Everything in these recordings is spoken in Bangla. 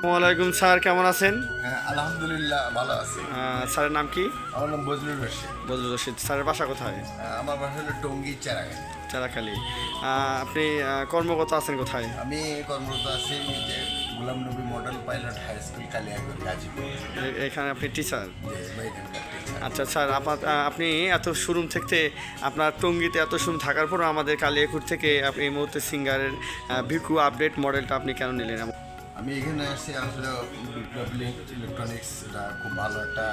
ওয়ালাইকুম স্যার, কেমন আছেন? হ্যাঁ, আলহামদুলিল্লাহ ভালো আছি। স্যারের নাম কি? আমার নাম বজলুর রশিদ। বদরুল রশিদ। স্যারের বাসা কোথায়? আমার বাসা হলো টঙ্গী চারাগাঁই। চারাখালী। আপনি কর্মরত আছেন কোথায়? আমি কর্মরত আছি যে Golam Nabi model pilot high school Kaliaganj Gazipur, এখানে আপনি টিচার? যে এখানকার teacher। আচ্ছা স্যার, আপনি এত শোরুম থেকে, আপনার টঙ্গীতে এত শোরুম থাকার পরও আমাদের কালিয়াকুর থেকে আপনি এই মুহূর্তে সিঙ্গারের ভিকু আপডেট মডেলটা আপনি কেন নিলেন? আমি এখানে আসছি আসলে বিপ্লব ইলেকট্রনিক্স, এটা খুব ভালো একটা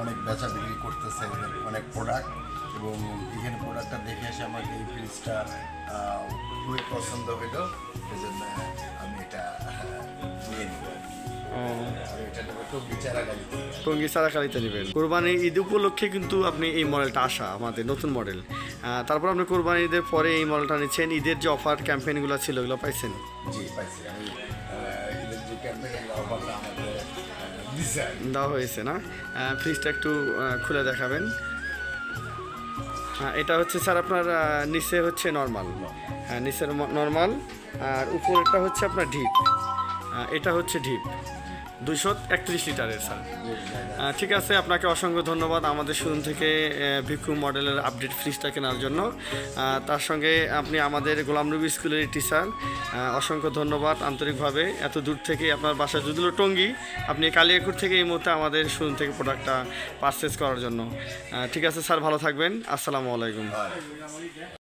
অনেক বেচা বিক্রি করতেছে, এদের অনেক প্রোডাক্ট, এবং এখানে প্রোডাক্টটা দেখে এসে আমাকে এই ফ্রিজটা খুবই পছন্দ হইলো, এই জন্য আমি এটা নিয়ে নিব। এটা নেবো টঙ্গী চারাগাঁইতে। টঙ্গী চারাখালীতে নেবেন। কোরবানি ঈদ উপলক্ষে কিন্তু আপনি এই মডেলটা আসা, আমাদের নতুন মডেল। তারপর আপনি কোরবানি ঈদের পরে এই মডেলটা নিচ্ছেন। ঈদের যে অফার ক্যাম্পেইনগুলো ছিল ওগুলো পাইছেন? জি পাইছি। আমি ঈদের যে ক্যাম্পেইন অফারটা আমাদের দিছে। দেওয়া হয়েছে না? ফ্রিজটা একটু খুলে দেখাবেন। এটা হচ্ছে স্যার আপনার নিচে হচ্ছে নর্মাল, হ্যাঁ নিচের নর্মাল, আর উপরেরটা হচ্ছে আপনার ডিপ। এটা হচ্ছে ডিপ 231 লিটারের স্যার। ঠিক আছে, আপনাকে অসংখ্য ধন্যবাদ আমাদের শোরুম থেকে ভিকু মডেলের আপডেট ফ্রিজটা কেনার জন্য। তার সঙ্গে আপনি আমাদের গোলাম নবী স্কুলের টিচার, অসংখ্য ধন্যবাদ আন্তরিকভাবে। এত দূর থেকে আপনার বাসা যদিও টঙ্গী, আপনি কালিয়াকুর থেকে এই মুহূর্তে আমাদের শোরুম থেকে প্রোডাক্টটা পারচেস করার জন্য। ঠিক আছে স্যার, ভালো থাকবেন। আসসালামু আলাইকুম।